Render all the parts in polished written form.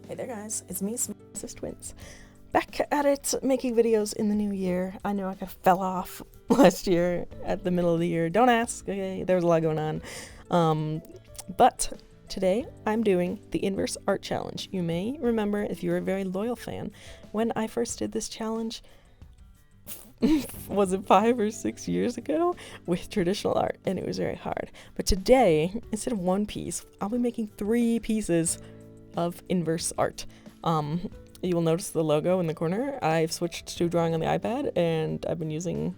Hey there guys, it's me, SStwins. Back at it, making videos in the new year. I know I kind of fell off last year at the middle of the year. Don't ask, okay? There was a lot going on. But today I'm doing the Inverse Art Challenge. You may remember, if you're a very loyal fan, when I first did this challenge, was it 5 or 6 years ago, with traditional art, and it was very hard. But today, instead of one piece, I'll be making 3 pieces of inverse art. You will notice the logo in the corner. I've switched to drawing on the iPad, and I've been using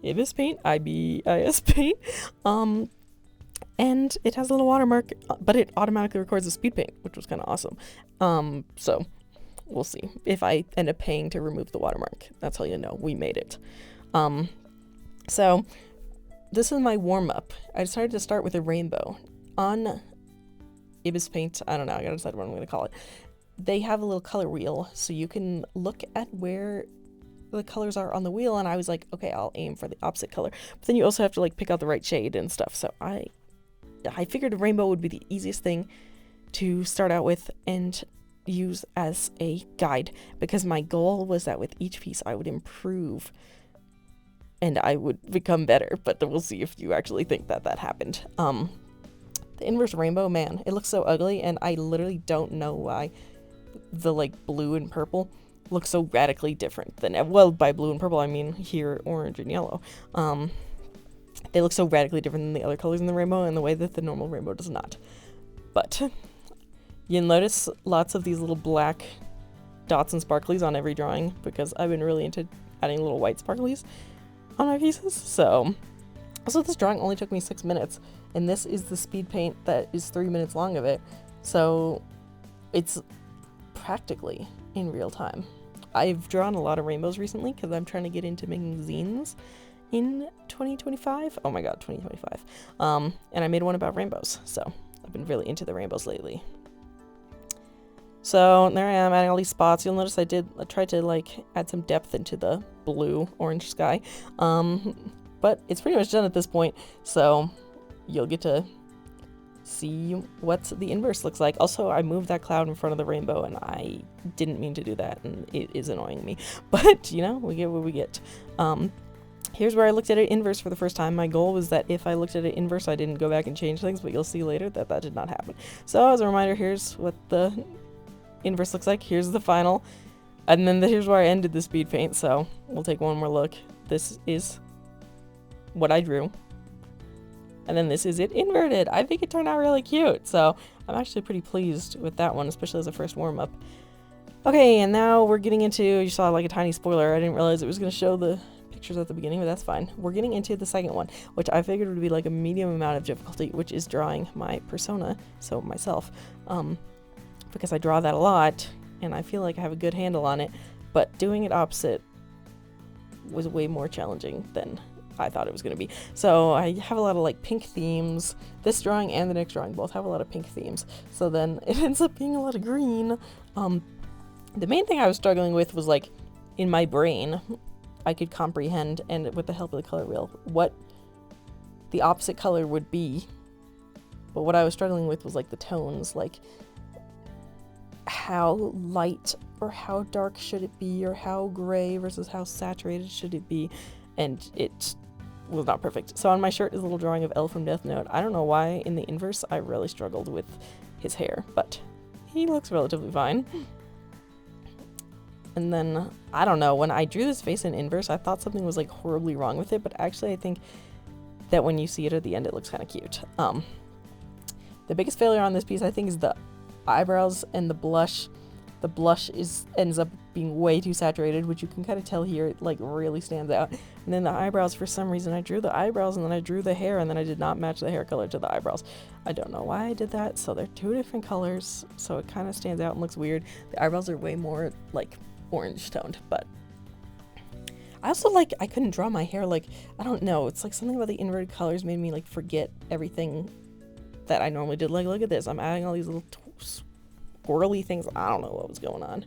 Ibis Paint, IBIS Paint, and it has a little watermark, but it automatically records the speed paint, which was kind of awesome. So we'll see if I end up paying to remove the watermark. That's how you know we made it. So this is my warm-up. I decided to start with a rainbow. On Ibis Paint, I don't know, I gotta decide what I'm gonna call it. They have a little color wheel, so you can look at where the colors are on the wheel, and I was like, okay, I'll aim for the opposite color. But then you also have to like pick out the right shade and stuff, so I figured a rainbow would be the easiest thing to start out with and use as a guide, because my goal was that with each piece I would improve and I would become better, but we'll see if you actually think that happened. The inverse rainbow, man, it looks so ugly, and I literally don't know why the like blue and purple looks so radically different than, well, by blue and purple I mean here orange and yellow. They look so radically different than the other colors in the rainbow in the way that the normal rainbow does not. But you'll notice lots of these little black dots and sparklies on every drawing, because I've been really into adding little white sparklies on my pieces. So also, this drawing only took me 6 minutes, and this is the speed paint that is 3 minutes long of it, so it's practically in real time. I've drawn a lot of rainbows recently because I'm trying to get into making zines in 2025. Oh my god, 2025. And I made one about rainbows, so I've been really into the rainbows lately. So there I am adding all these spots. You'll notice I tried to like add some depth into the blue orange sky. But it's pretty much done at this point, so you'll get to see what the inverse looks like. Also, I moved that cloud in front of the rainbow, and I didn't mean to do that, and it is annoying me. But, you know, we get what we get. Here's where I looked at it inverse for the first time. My goal was that if I looked at it inverse, I didn't go back and change things, but you'll see later that did not happen. So, as a reminder, here's what the inverse looks like. Here's the final. And then here's where I ended the speed paint, so we'll take one more look. This is what I drew, and then this is it inverted. I think it turned out really cute, so I'm actually pretty pleased with that one, especially as a first warm-up. Okay, and now we're getting into, you saw like a tiny spoiler, I didn't realize it was going to show the pictures at the beginning, but that's fine. We're getting into the second one, which I figured would be like a medium amount of difficulty, which is drawing my persona, so myself, because I draw that a lot and I feel like I have a good handle on it, but doing it opposite was way more challenging than I thought it was going to be. So I have a lot of like pink themes. This drawing and the next drawing both have a lot of pink themes. So then it ends up being a lot of green. The main thing I was struggling with was like in my brain, I could comprehend, and with the help of the color wheel, what the opposite color would be. But what I was struggling with was like the tones, like how light or how dark should it be, or how gray versus how saturated should it be, and it was not perfect. So on my shirt is a little drawing of L from Death Note. I don't know why in the inverse I really struggled with his hair, but he looks relatively fine. And then, I don't know, when I drew this face in inverse, I thought something was like horribly wrong with it, but actually I think that when you see it at the end, it looks kind of cute. The biggest failure on this piece, I think, is the eyebrows and the blush. The blush ends up being way too saturated, which you can kind of tell here. It like really stands out. And then the eyebrows, for some reason, I drew the eyebrows and then I drew the hair, and then I did not match the hair color to the eyebrows. I don't know why I did that. So they're 2 different colors, so it kind of stands out and looks weird. The eyebrows are way more like orange toned, but I also like, I couldn't draw my hair. Like, I don't know, it's like something about the inverted colors made me like forget everything that I normally did. Like, look at this, I'm adding all these little squirrely things. I don't know what was going on.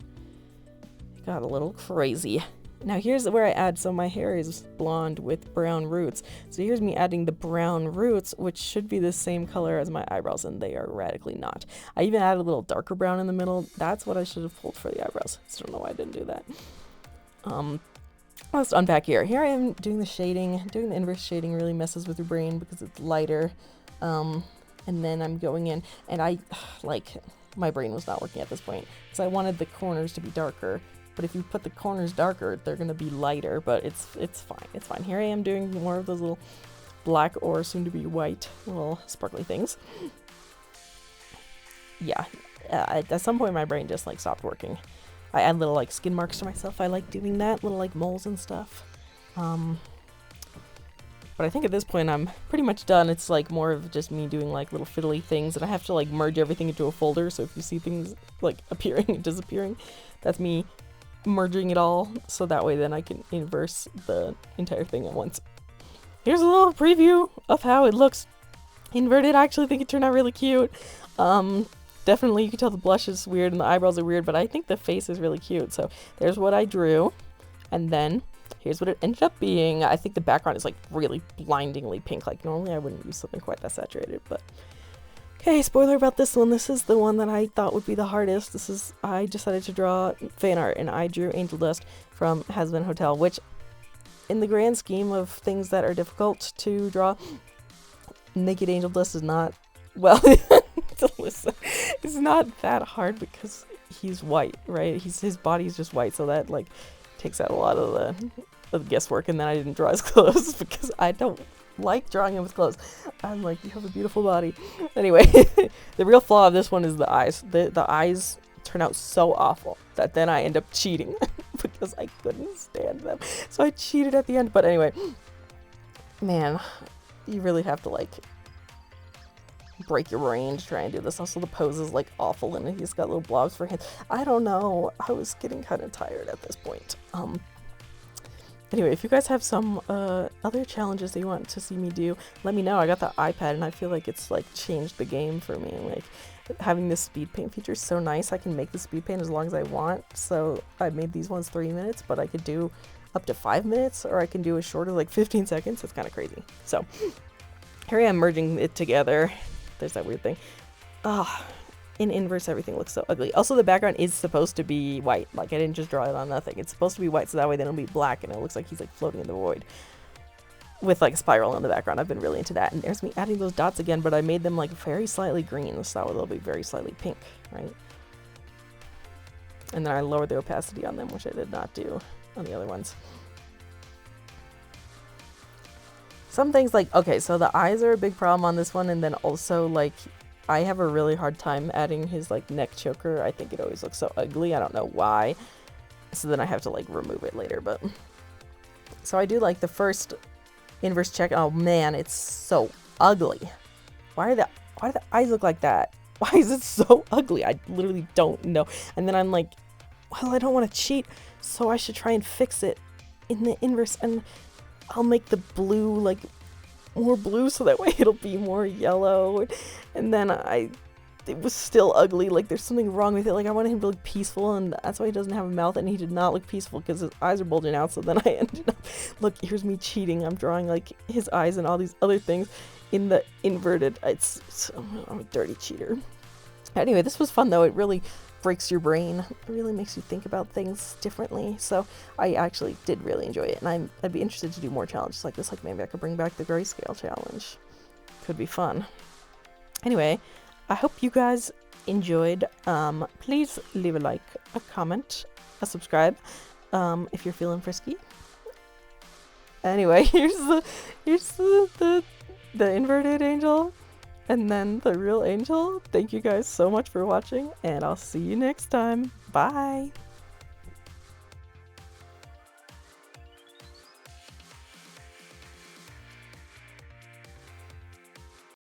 It got a little crazy. Now here's where I add, so my hair is blonde with brown roots. So here's me adding the brown roots, which should be the same color as my eyebrows, and they are radically not. I even added a little darker brown in the middle. That's what I should have pulled for the eyebrows. I don't know why I didn't do that. Let's unpack here. Here I am doing the shading. Doing the inverse shading really messes with your brain because it's lighter. And then I'm going in, and my brain was not working at this point because I wanted the corners to be darker. But if you put the corners darker, they're going to be lighter, but it's fine. It's fine. Here I am doing more of those little black or soon to be white little sparkly things. Yeah, at some point my brain just like stopped working. I add little like skin marks to myself. I like doing that, little like moles and stuff. But I think at this point I'm pretty much done. It's like more of just me doing like little fiddly things, and I have to like merge everything into a folder. So if you see things like appearing and disappearing, that's me merging it all, so that way then I can inverse the entire thing at once. Here's a little preview of how it looks inverted. I actually think it turned out really cute. Definitely you can tell the blush is weird and the eyebrows are weird, but I think the face is really cute. So there's what I drew, and then here's what it ended up being. I think the background is like really blindingly pink. Like normally I wouldn't use something quite that saturated, but okay, spoiler about this one. This is the one that I thought would be the hardest. I decided to draw fan art, and I drew Angel Dust from Hazbin Hotel, which in the grand scheme of things that are difficult to draw, naked Angel Dust is not, well, listen, it's not that hard because he's white, right? His body is just white, so that like takes out a lot of the guesswork, and then I didn't draw his clothes because I don't like drawing him with clothes. I'm like, you have a beautiful body. Anyway, the real flaw of this one is the eyes. The eyes turn out so awful that then I end up cheating because I couldn't stand them. So I cheated at the end. But anyway, man, you really have to like break your brain to try and do this. Also, the pose is like awful, and he's got little blobs for hands. I don't know. I was getting kind of tired at this point. Anyway, if you guys have some other challenges that you want to see me do, let me know. I got the iPad, and I feel like it's like changed the game for me. Like having this speed paint feature is so nice. I can make the speed paint as long as I want. So I made these ones 3 minutes, but I could do up to 5 minutes, or I can do as short as like 15 seconds. It's kind of crazy. So here I am merging it together. There's that weird thing. In inverse, everything looks so ugly. Also, the background is supposed to be white. Like, I didn't just draw it on nothing. It's supposed to be white, so that way then it'll be black, and it looks like he's, like, floating in the void. With, like, a spiral in the background. I've been really into that. And there's me adding those dots again, but I made them, like, very slightly green, so that way they'll be very slightly pink, right? And then I lowered the opacity on them, which I did not do on the other ones. Some things, like, okay, so the eyes are a big problem on this one, and then also, like, I have a really hard time adding his, like, neck choker. I think it always looks so ugly. I don't know why. So then I have to, like, remove it later, but... So I do, like, the first inverse check. Oh, man, it's so ugly. Why do the eyes look like that? Why is it so ugly? I literally don't know. And then I'm like, well, I don't want to cheat, so I should try and fix it in the inverse, and I'll make the blue, like, more blue so that way it'll be more yellow. And then it was still ugly. Like, there's something wrong with it. Like, I wanted him to look peaceful, and that's why he doesn't have a mouth, and he did not look peaceful because his eyes are bulging out. So then I ended up, look, here's me cheating. I'm drawing, like, his eyes and all these other things in the inverted. I'm a dirty cheater. Anyway, this was fun though. It really breaks your brain. It really makes you think about things differently. So I actually did really enjoy it, and I'd be interested to do more challenges like this. Like, maybe I could bring back the grayscale challenge. Could be fun. Anyway, I hope you guys enjoyed. Please leave a like, a comment, a subscribe, if you're feeling frisky. Anyway, here's the inverted angel, and then the real angel. Thank you guys so much for watching, and I'll see you next time. Bye!